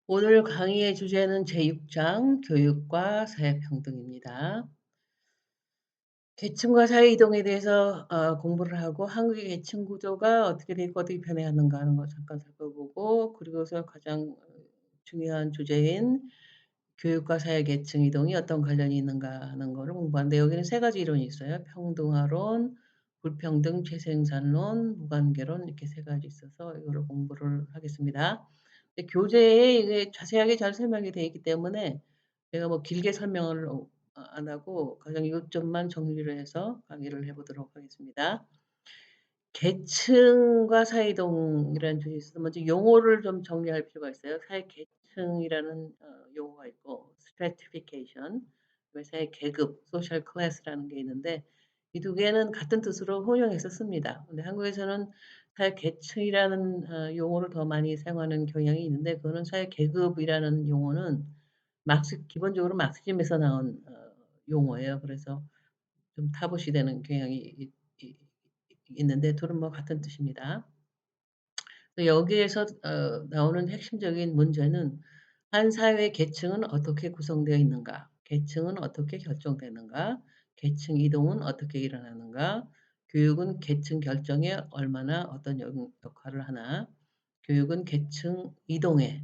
오늘 강의의 주제는 제6장 교육과 사회평등입니다. 계층과 사회이동에 대해서 공부를 하고 한국의 계층 구조가 어떻게 되고 어떻게 변해왔는가 하는 거 잠깐 살펴보고, 그리고서 가장 중요한 주제인 교육과 사회 계층 이동이 어떤 관련이 있는가 하는 거를 공부하는데, 여기는 세 가지 이론이 있어요. 평등화론, 불평등 재생산론, 무관계론, 이렇게 세 가지 있어서 이거를 공부를 하겠습니다. 근데 교재에 이게 자세하게 잘 설명이 되어 있기 때문에 제가 뭐 길게 설명을 안 하고 가장 요점만 정리를 해서 강의를 해보도록 하겠습니다. 계층과 사회이동이라는 주제에 있어서 먼저 용어를 좀 정리할 필요가 있어요. 사회 계층이라는 용어가 있고, stratification, 그다음에 사회 계급, social class라는 게 있는데, 이 두 개는 같은 뜻으로 혼용해서 씁니다. 근데 한국에서는 사회 계층이라는 용어를 더 많이 사용하는 경향이 있는데, 그거는 사회 계급이라는 용어는 기본적으로 막스즘에서 나온 용어예요. 그래서 좀 타부시되는 경향이 있는데 둘은 뭐 같은 뜻입니다. 여기에서 나오는 핵심적인 문제는 한 사회 계층은 어떻게 구성되어 있는가, 계층은 어떻게 결정되는가, 계층 이동은 어떻게 일어나는가, 교육은 계층 결정에 얼마나 어떤 역할을 하나, 교육은 계층 이동에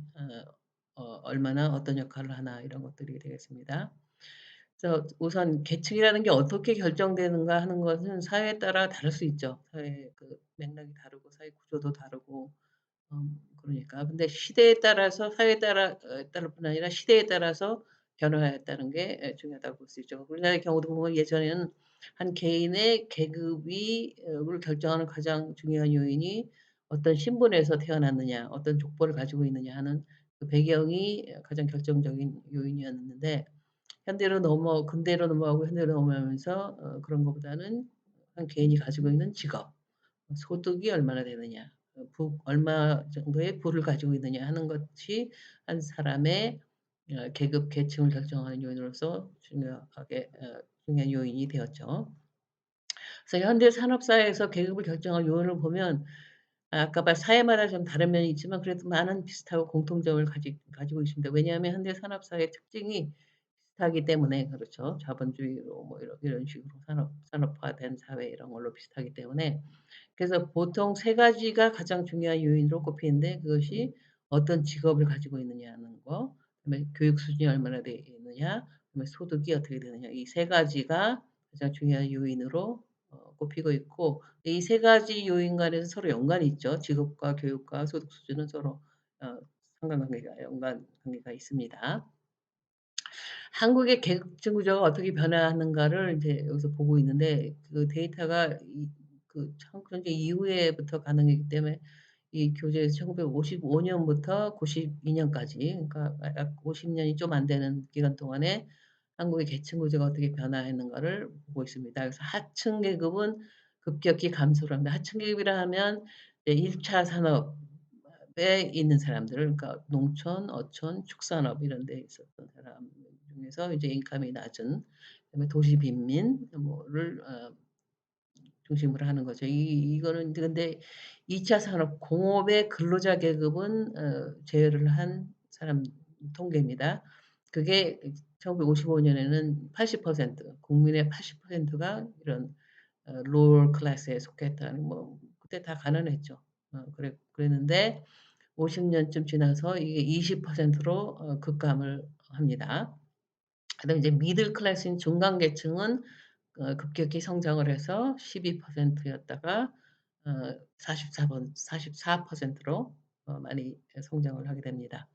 얼마나 어떤 역할을 하나, 이런 것들이 되겠습니다. 그래서 우선 계층이라는 게 어떻게 결정되는가 하는 것은 사회에 따라 다를 수 있죠. 사회 그 맥락이 다르고 사회 구조도 다르고 그러니까. 근데 시대에 따라서 사회에 따를 뿐 아니라 시대에 따라서 변화했다는 게 중요하다고 볼 수 있죠. 우리나라의 경우도 보면 예전에는 한 개인의 계급이 를 결정하는 가장 중요한 요인이 어떤 신분에서 태어났느냐, 어떤 족보를 가지고 있느냐 하는 그 배경이 가장 결정적인 요인이었는데, 근대로 넘어가고 현대로 넘어가면서 그런 것보다는 한 개인이 가지고 있는 직업, 소득이 얼마나 되느냐, 얼마 정도의 부를 가지고 있느냐 하는 것이 한 사람의 계급 계층을 결정하는 요인으로서 중요한 요인이 되었죠. 그래서 현대 산업 사회에서 계급을 결정할 요인을 보면 아까 사회마다 좀 다른 면이 있지만 그래도 많은 비슷하고 공통점을 가지고 있습니다. 왜냐하면 현대 산업 사회의 특징이 비슷하기 때문에 그렇죠. 자본주의로 뭐 이런 식으로 산업화된 사회 이런 걸로 비슷하기 때문에. 그래서 보통 세 가지가 가장 중요한 요인으로 꼽히는데, 그것이 어떤 직업을 가지고 있느냐는 거, 그다음에 교육 수준이 얼마나 돼 있느냐, 그다음에 소득이 어떻게 되느냐, 이 세 가지가 가장 중요한 요인으로 꼽히고 있고, 이 세 가지 요인 간에서 서로 연관이 있죠. 직업과 교육과 소득 수준은 서로 어 연관관계가 있습니다. 한국의 계층 구조가 어떻게 변화하는가를 인제 여기서 보고 있는데, 그 데이터가 청정기 이후에부터 가능하기 때문에 이 교재에서 1955 년부터 92 년까지, 그러니까 약 50 년이 좀 안 되는 기간 동안에 한국의 계층 구조가 어떻게 변화했는가를 보고 있습니다. 그래서 하층 계급은 급격히 감소를 합니다. 하층 계급이라 하면 이제 1차 산업에 있는 사람들, 그러니까 농촌, 어촌, 축산업 이런 데 있었던 사람 중에서 이제 인컴이 낮은, 그다음에 도시 빈민 뭐를 중심으로 하는 거죠. 이거는 근데 2차 산업 공업의 근로자 계급은 제외를 한 사람 통계입니다. 그게 1955 년에는 80%, 국민의 80%가 이런 lower class에 속했다는, 뭐 그때 다 가난했죠. 그랬는데 50 년쯤 지나서 이게 20%로 급감을 합니다. 그다음에 이제 미들 클래스인 중간 계층은 급격히 성장을 해서 12% 였다가 44%로 많이 성장을 하게 됩니다.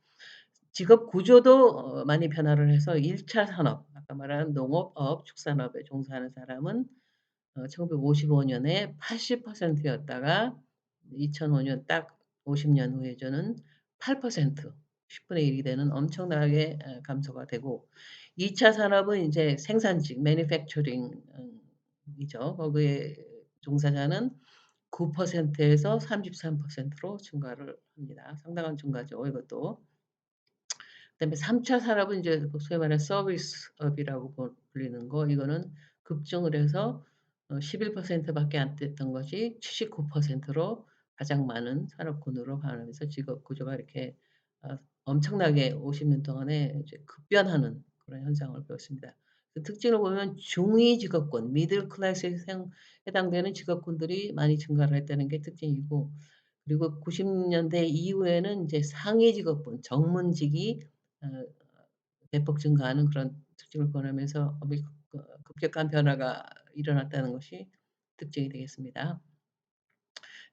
직업 구조도 많이 변화를 해서 1차 산업, 아까 말한 농업업, 축산업에 종사하는 사람은 1955 년에 80% 였다가 2005년 딱 50년 후에는 8%, 10 분의 1이 되는 엄청나게 감소가 되고, 2차 산업은 인제 생산직 manufacturing 이죠. 거기에 종사자는 9% 에서 33%로 증가를 합니다. 상당한 증가죠, 이것도. 그다음에 3차 산업은 이제 소위 말하는 서비스업이라고 불리는 거, 이거는 급증을 해서 11% 밖에 안 됐던 것이 79%로 가장 많은 산업군으로 변하면서 직업 구조가 이렇게 엄청나게 50년 동안에 이제 급변하는 그런 현상을 보였습니다. 그 특징을 보면 중위 직업군, 미들 클래스에 해당되는 직업군들이 많이 증가를 했다는 게 특징이고, 그리고 90 년대 이후에는 인제 상위 직업군, 정문직이 어 대폭 증가하는 그런 특징을 보이면서 급격한 변화가 일어났다는 것이 특징이 되겠습니다.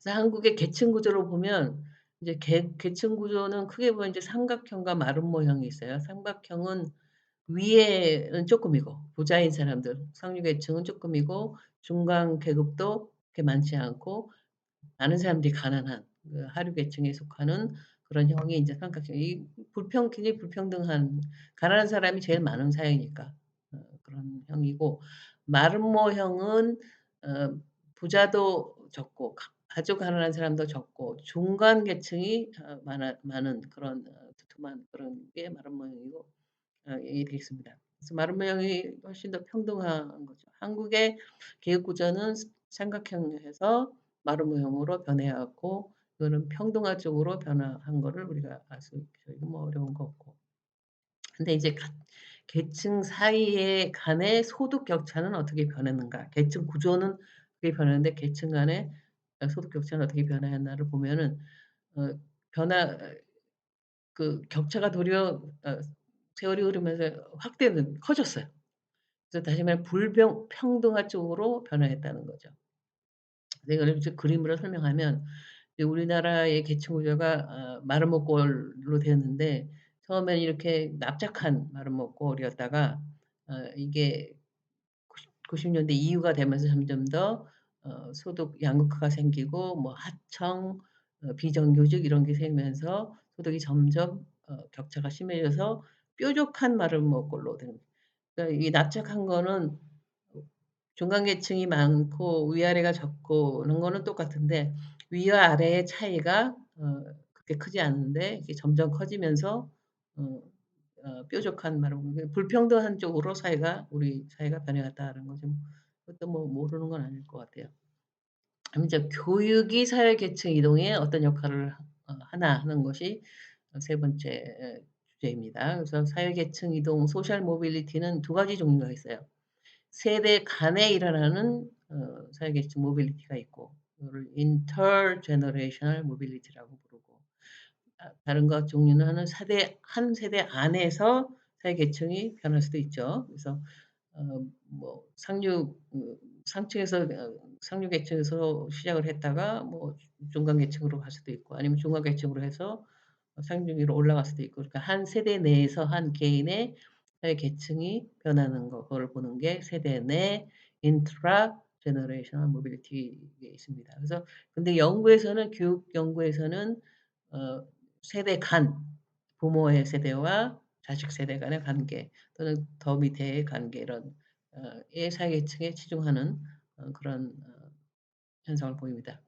그래서 한국의 계층 구조를 보면 이제 계층 구조는 크게 보면 이제 삼각형과 마름 모형이 있어요. 삼각형은 위에는 쪼끔이고 부자인 사람들, 상류 계층은 쪼끔이고 중간 계급도 그렇게 많지 않고 많은 사람들이 가난한 그 하류 계층에 속하는 그런 형이 인제 삼각형. 이 굉장히 불평등한, 가난한 사람이 제일 많은 사회니까 그런 형이고, 마름모형은 어 부자도 적고 아주 가난한 사람도 적고 중간 계층이 많은 그런 두툼한 그런 게 마름모형이고, 이 되겠습니다. 그래서 마름모형이 훨씬 더 평등한 거죠. 한국의 계급 구조는 삼각형에서 마름모형으로 변해 왔고, 이거는 평등화 쪽으로 변화한 거를 우리가 알 수 있죠. 이건 뭐 어려운 거 없고. 근데 이제 계층 사이에 간의 소득 격차는 어떻게 변했는가? 계층 구조는 어떻게 변했는데 계층 간의 소득 격차는 어떻게 변화했나를 보면은 어 변화 그 격차가 도리어 세월이 흐르면서 커졌어요. 그래서 다시 말해 평등화 쪽으로 변화했다는 거죠. 근데 이거를 이제 그림으로 설명하면, 이제 우리나라의 계층 구조가 마름모꼴로 되었는데, 처음에는 이렇게 납작한 마름모꼴이었다가 이게 90 년대 이후가 되면서 점점 더 소득 양극화가 생기고 뭐 하청, 비정규직 이런 게 생기면서 소득이 점점 격차가 심해져서 뾰족한 마름모꼴로 되는, 그러니까 이 납작한 거는 중간 계층이 많고 위아래가 적고 그런 거는 똑같은데, 위와 아래의 차이가 그렇게 크지 않은데 이게 점점 커지면서 어 뾰족한 말하면 불평등한 쪽으로 우리 사회가 변해갔다는 거죠. 그것도 뭐 모르는 건 아닐 것 같아요. 그럼 이제 교육이 사회 계층 이동에 어떤 역할을 하나 하는 것이 세 번째 주제입니다. 그래서 사회 계층 이동 소셜 모빌리티는 두 가지 종류가 있어요. 세대 간에 일어나는 사회 계층 모빌리티가 있고, 이거를 intergenerational mobility라고 부르고, 다른 것 종류는 한 세대 안에서 사회 계층이 변할 수도 있죠. 그래서 뭐 상류 계층에서 시작을 했다가 뭐 중간 계층으로 갈 수도 있고, 아니면 중간 계층으로 해서 상중위로 올라갈 수도 있고, 그러니까 한 세대 내에서 한 개인의 사회 계층이 변하는 거, 그걸 보는 게 세대 내 인트라 제너레이셔널 모빌리티에 있습니다. 그래서 근데 교육 연구에서는 어 세대 간, 부모의 세대와 자식 세대 간의 관계, 또는 더 밑의 관계, 이런 의 사회 계층에 치중하는 그런 현상을 보입니다.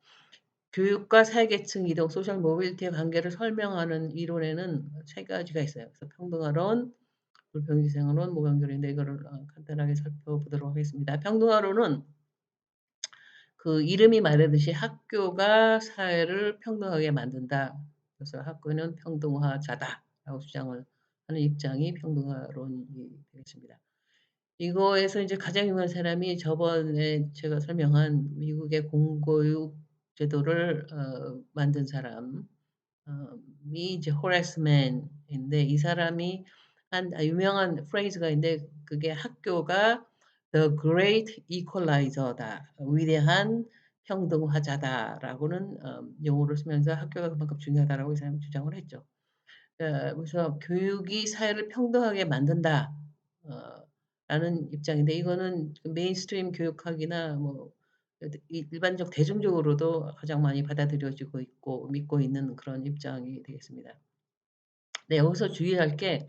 교육과 사회계층 이동, 소셜 모빌리티의 관계를 설명하는 이론에는 세 가지가 있어요. 그래서 평등화론, 불평등성론, 무관결인데, 이거를 간단하게 살펴보도록 하겠습니다. 평등화론은 그 이름이 말하듯이 학교가 사회를 평등하게 만든다. 그래서 학교는 평등화자다라고 주장을 하는 입장이 평등화론이 되겠습니다. 이거에서 이제 가장 유명한 사람이 저번에 제가 설명한 미국의 공교육 제도를 만든 사람, 이 이제 호라이스 맨인데, 이 사람이 한 유명한 프레이즈가 있는데, 그게 학교가 "The Great Equalizer다. 위대한 평등화자다."라고는 용어를 쓰면서 학교가 그만큼 중요하다라고 이 사람이 주장을 했죠. 그래서 "교육이 사회를 평등하게 만든다." 라는 입장인데, 이거는 그 메인스트림 교육학이나 뭐 일반적 대중적으로도 가장 많이 받아들여지고 있고 믿고 있는 그런 입장이 되겠습니다. 네, 여기서 주의할 게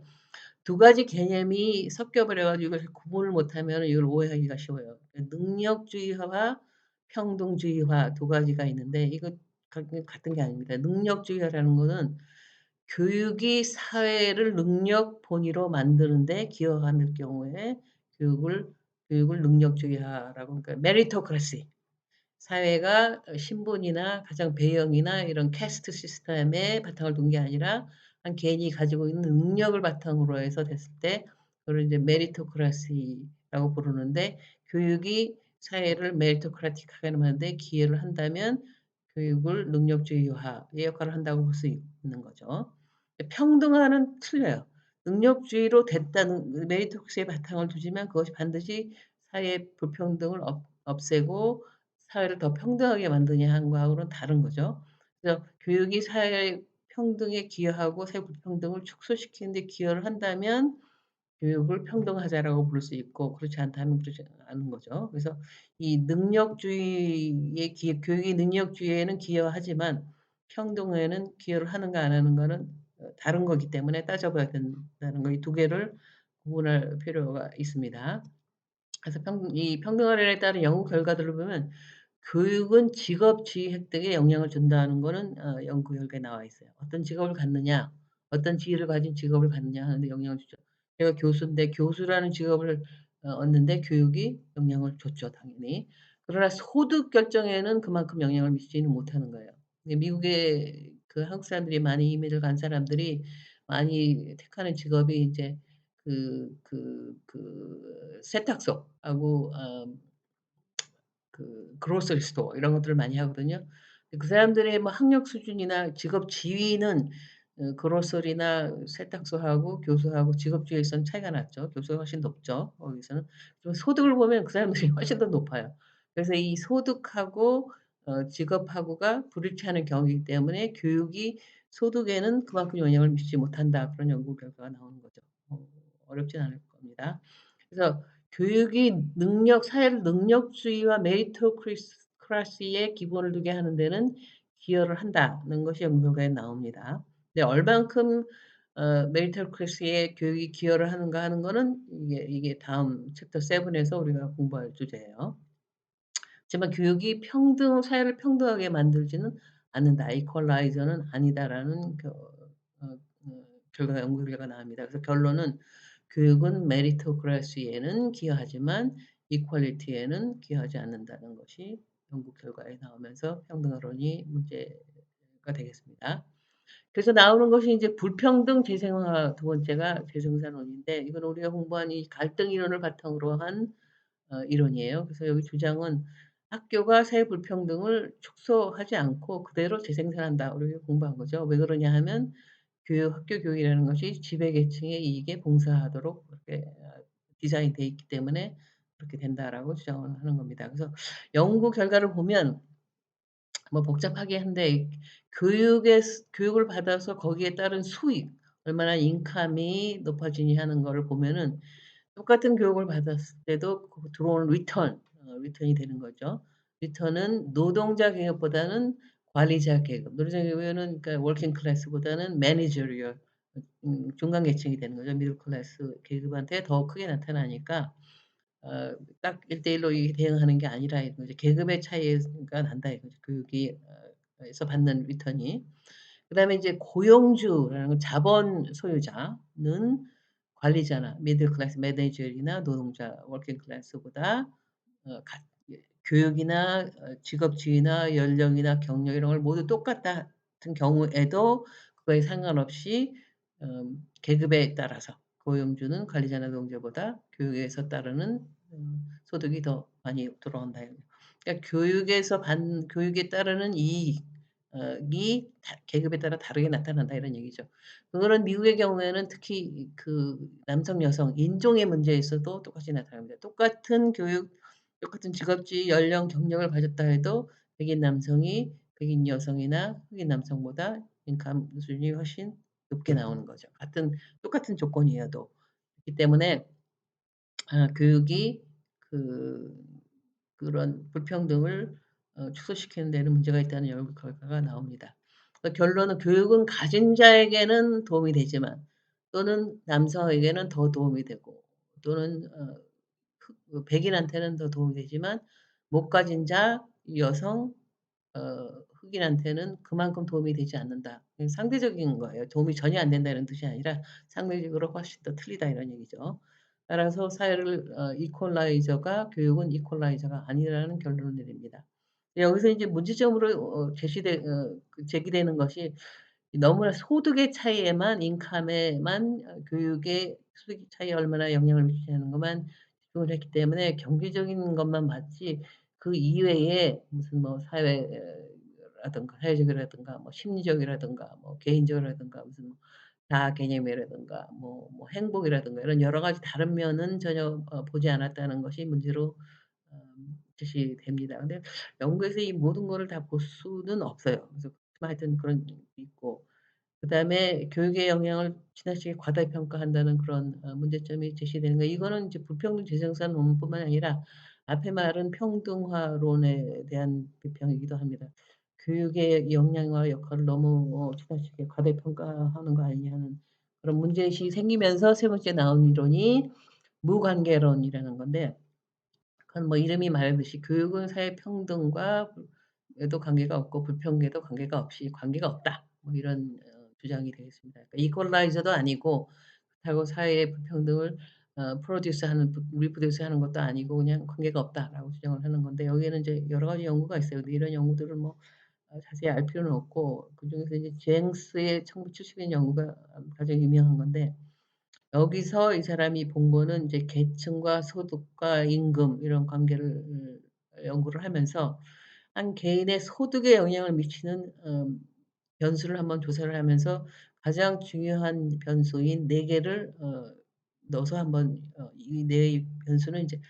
두 가지 개념이 섞여 버려 가지고 이걸 구분을 못하면은 이걸 오해하기가 쉬워요. 능력주의와 평등주의화 두 가지가 있는데, 이거 같은 게 아닙니다. 능력주의화라는 거는 교육이 사회를 능력 본위로 만드는 데 기여하는 경우에 교육을 능력주의화라고, 그러니까 메리토크래시, 사회가 신분이나 가정 배경이나 이런 캐스트 시스템에 바탕을 둔 게 아니라 한 개인이 가지고 있는 능력을 바탕으로 해서 됐을 때 그걸 이제 메리토크라시라고 부르는데 교육이 사회를 메리토크라틱하게 하는 데 기여를 한다면 교육을 능력주의화의 역할을 한다고 볼 수 있는 거죠. 평등화는 틀려요. 능력주의로 됐다는 메리토크라시의 바탕을 두지만 그것이 반드시 사회의 불평등을 없애고 사회를 더 평등하게 만드냐 하는 거하고는 다른 거죠. 그래서 교육이 사회 평등에 기여하고 사회 불평등을 축소시키는 데 기여를 한다면 교육을 평등하자라고 부를 수 있고 그렇지 않다면 그렇지 않은 거죠. 그래서 이 능력주의의 교육이 능력주의에는 기여하지만 평등에는 기여를 하는가 안 하는가는 다른 거기 때문에 따져봐야 된다는 거 이 두 개를 구분할 필요가 있습니다. 그래서 이 평등하려에 따른 연구 결과들을 보면 교육은 직업 지위 획득에 영향을 준다는 거는 연구 결과에 나와 있어요. 어떤 직업을 갖느냐, 어떤 지위를 가진 직업을 갖느냐 하는 데 영향을 주죠. 제가 교수인데 교수라는 직업을 얻는데 교육이 영향을 줬죠, 당연히. 그러나 소득 결정에는 그만큼 영향을 미치지는 못하는 거예요. 미국의 그 한국 사람들이 많이 이민을 간 사람들이 많이 택하는 직업이 인제 세탁소하고 그로서리 스토어 이런 것들을 많이 하거든요. 그 사람들의 뭐 학력 수준이나 직업 지위는 그로서리나 세탁소하고 교수하고 직업 지위에서는 차이가 났죠. 교수가 훨씬 높죠, 거기서는. 좀 소득을 보면 그 사람들이 훨씬 더 높아요. 그래서 이 소득하고 직업하고가 불일치하는 경우이기 때문에 교육이 소득에는 그만큼 영향을 미치지 못한다. 그런 연구 결과가 나오는 거죠. 어렵진 않을 겁니다. 그래서 교육이 사회를 능력주의와 메리토크라시의 기본을 두게 하는 데는 기여를 한다는 것이 연구 결과에 나옵니다. 근데 얼만큼 메리토크라시에 교육이 기여를 하는가 하는 거는 이게 다음 챕터 7 에서 우리가 공부할 주제예요. 하지만 교육이 사회를 평등하게 만들지는 않는다. 이퀄라이저는 아니다라는 연구 결과가 나옵니다. 그래서 결론은 교육은 메리토크라시에는 기여하지만 이퀄리티에는 기여하지 않는다는 것이 연구 결과에 나오면서 평등화론이 문제가 되겠습니다. 그래서 나오는 것이 이제 불평등 재생화 두 번째가 재생산론인데 이건 우리가 공부한 이 갈등 이론을 바탕으로 한 이론이에요. 그래서 여기 주장은 학교가 사회 불평등을 축소하지 않고 그대로 재생산한다. 우리가 공부한 거죠. 왜 그러냐 하면 학교 교육이라는 것이 지배계층의 이익에 봉사하도록 그렇게 디자인되어 있기 때문에 그렇게 된다라고 주장을 하는 겁니다. 그래서 연구 결과를 보면 뭐 복잡하긴 한데 교육을 받아서 거기에 따른 수익, 얼마나 인컴이 높아지니 하는 거를 보면은 똑같은 교육을 받았을 때도 들어오는 리턴이 되는 거죠. 리턴은 노동자 계급보다는 관리자 계급, 노동자 계급은 그러니까 워킹 클래스보다는 매니저리얼 중간 계층이 되는 거죠. 미들 클래스 계급한테 더 크게 나타나니까 딱 1대1로 이 대응하는 게 아니라 이거죠. 계급의 차이가 난다 이거죠. 교육이 에서 받는 리턴이. 그다음에 이제 고용주라는 건 자본 소유자는 관리자나 미들 클래스 매니저나 노동자 워킹 클래스보다 어 가 예 교육이나 직업 지위나 연령이나 경력 이런 걸 모두 똑같은 경우에도 그거에 상관없이 계급에 따라서 고용주는 관리자나 노동자보다 교육에서 따르는 소득이 더 많이 들어온다. 그러니까 교육에 따르는 이익 이 계급에 따라 다르게 나타난다 이런 얘기죠. 그거는 미국의 경우에는 특히 남성, 여성 인종의 문제에 있어도 똑같이 나타납니다. 똑같은 교육, 똑같은 직업지, 연령, 경력을 가졌다 해도 백인 남성이 백인 여성이나 흑인 남성보다 인컴 수준이 훨씬 높게 나오는 거죠. 똑같은 조건이어도. 그렇기 때문에 교육이 그 그런 불평등을 축소시키는 데는 문제가 있다는 연구 결과가 나옵니다. 결론은 교육은 가진 자에게는 도움이 되지만 또는 남성에게는 더 도움이 되고 또는 백인한테는 더 도움이 되지만 못 가진 자, 여성, 흑인한테는 그만큼 도움이 되지 않는다. 상대적인 거예요. 도움이 전혀 안 된다는 뜻이 아니라 상대적으로 훨씬 더 틀리다 이런 얘기죠. 따라서 사회를 교육은 이퀄라이저가 아니라는 결론을 내립니다. 여기서 이제 문제점으로 제기되는 것이 너무나 소득의 차이에만 인컴에만 교육의 소득의 차이에 얼마나 영향을 미치냐는 것만 집중을 했기 때문에 경제적인 것만 봤지 그 이외에 무슨 뭐 사회 라든가 사회적이라든가 뭐 심리적이라든가 뭐 개인적이라든가 무슨 뭐 자아 개념이라든가 뭐 행복이라든가 이런 여러 가지 다른 면은 전혀 보지 않았다는 것이 문제로 제시됩니다. 근데 연구에서 이 모든 거를 다 볼 수는 없어요. 그래서 하여튼 그런 게 있고 그다음에 교육의 영향을 지나치게 과다평가한다는 그런 문제점이 제시되는 거예요. 이거는 이제 불평등 재생산 논문뿐만 아니라 앞에 말은 평등화론에 대한 비평이기도 합니다. 교육의 영향과 역할을 너무 지나치게 과대평가하는 거 아니냐는 그런 문제의식이 생기면서 세 번째 나온 이론이 무관계론이라는 건데 그건 뭐 이름이 말하듯이 교육은 사회 평등과 에도 관계가 없고 불평등에도 관계가 없다. 뭐 이런 주장이 되겠습니다. 그러니까 이퀄라이저도 아니고 그렇다고 사회의 불평등을 프로듀스하는 리프로듀스하는 것도 아니고 그냥 관계가 없다라고 주장을 하는 건데 여기에는 이제 여러 가지 연구가 있어요. 근데 이런 연구들을 뭐 자세히 알 필요는 없고 그중에서 이제 제임스의 1970년 연구가 가장 유명한 건데 여기서 이 사람이 본 거는 인제 계층과 소득과 임금 이런 관계를 연구를 하면서 한 개인의 소득에 영향을 미치는 변수를 한번 조사를 하면서 가장 중요한 변수인 4 개를 넣어서 한번 이 4 변수는 인제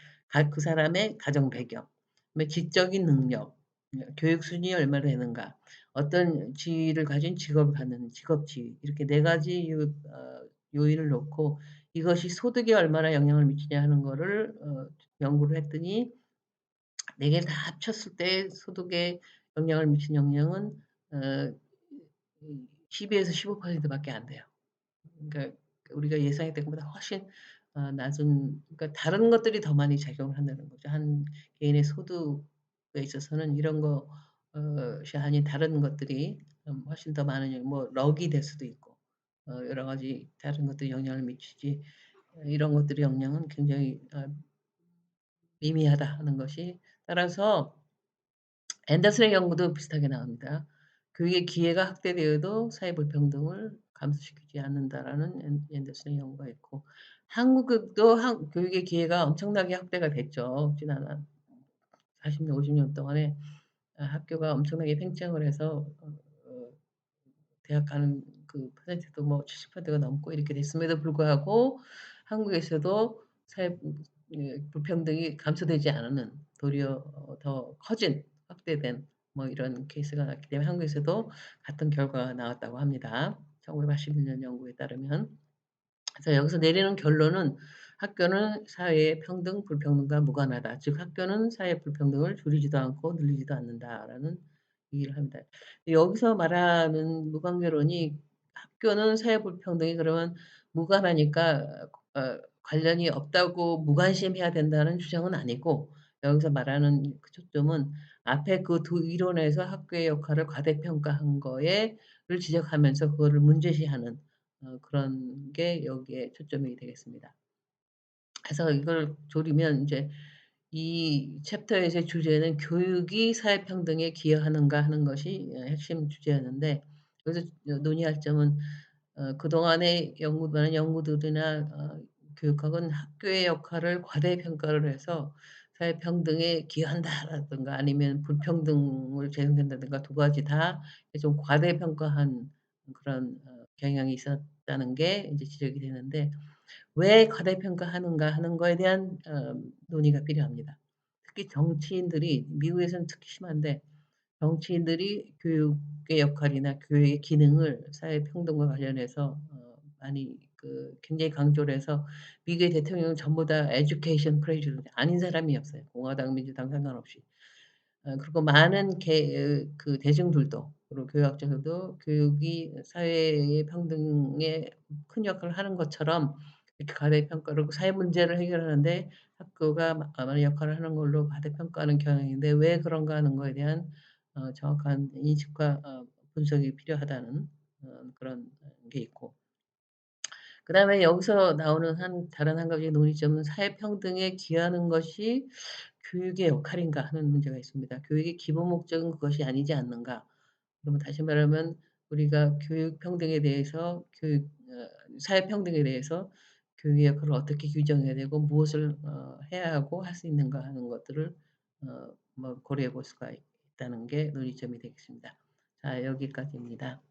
그 사람의 가정 배경, 그다음에 지적인 능력, 교육 수준이 얼마나 되는가, 어떤 지위를 가진 직업을 갖는 직업 지위 이렇게 4 가지 요인을 놓고 이것이 소득에 얼마나 영향을 미치냐 하는 거를 연구를 했더니 4 개를 다 합쳤을 때 소득에 영향을 미치는 영향은 어 이 12에서 15% 밖에 안 돼요. 그러니까 우리가 예상했던 것보다 훨씬 낮은 그러니까 다른 것들이 더 많이 작용을 한다는 거죠. 한 개인의 소득에 있어서는 이런 거 이 아닌 다른 것들이 훨씬 더 많은 뭐 럭이 될 수도 있고 여러 가지 다른 것들이 영향을 미치지 이런 것들의 영향은 굉장히 미미하다 하는 것이 따라서 앤더슨의 연구도 비슷하게 나옵니다. 교육의 기회가 확대되어도 사회 불평등을 감소시키지 않는다라는 앤더슨의 연구가 있고 한국도 교육의 기회가 엄청나게 확대가 됐죠. 지난 한 40 년, 50년 동안에 학교가 엄청나게 팽창을 해서 대학 가는 그 퍼센트도 뭐 70%가 넘고 이렇게 됐음에도 불구하고 한국에서도 사회 불평등이 감소되지 않는 도리어 더 커진 확대된 뭐 이런 케이스가 났기 때문에 한국에서도 같은 결과가 나왔다고 합니다. 1981년 연구에 따르면. 그래서 여기서 내리는 결론은 "학교는 사회의 평등, 불평등과 무관하다. 즉 학교는 사회 불평등을 줄이지도 않고 늘리지도 않는다."라는 얘기를 합니다. 여기서 말하는 무관계론이 학교는 사회 불평등이 그러면 무관하니까 관련이 없다고 무관심해야 된다는 주장은 아니고 여기서 말하는 그 초점은 앞에 그 두 이론에서 학교의 역할을 과대평가한 거에 를 지적하면서 그거를 문제시하는 그런 게 여기에 초점이 되겠습니다. 그래서 이걸 조리면 인제 이 챕터에서의 주제는 "교육이 사회 평등에 기여하는가?" 하는 것이 핵심 주제였는데 여기서 논의할 점은 그동안의 많은 연구들이나 교육학은 학교의 역할을 과대평가를 해서 사회 평등에 기여한다라든가 아니면 불평등을 재생된다든가 두 가지 다 좀 과대평가한 그런 경향이 있었다는 게 인제 지적이 되는데 왜 과대평가하는가 하는 거에 대한 논의가 필요합니다. 특히 정치인들이 미국에서는 특히 심한데 정치인들이 교육의 역할이나 교육의 기능을 사회 평등과 관련해서 많이 굉장히 강조를 해서 미국의 대통령은 전부 다 에듀케이션 프레지던트 아닌 사람이 없어요. 공화당, 민주당 상관없이. 그리고 많은 그 대중들도 그리고 교육학자들도 교육이 사회의 평등에 큰 역할을 하는 것처럼 이렇게 과대평가를 하고 사회 문제를 해결하는데 학교가 많은 역할을 하는 걸로 과대평가하는 경향인데 왜 그런가 하는 거에 대한 정확한 인식과 분석이 필요하다는 그런 게 있고 그다음에 여기서 나오는 다른 한 가지 논의점은 '사회 평등에 기여하는 것이 교육의 역할인가?' 하는 문제가 있습니다. '교육의 기본 목적은 그것이 아니지 않는가?' 그러면 다시 말하면 우리가 교육 평등에 대해서 사회 평등에 대해서 교육의 역할을 어떻게 규정해야 되고 무엇을 해야 하고 할 수 있는가 하는 것들을 고려해 볼 수가 있다는 게 논의점이 되겠습니다. 자 여기까지입니다.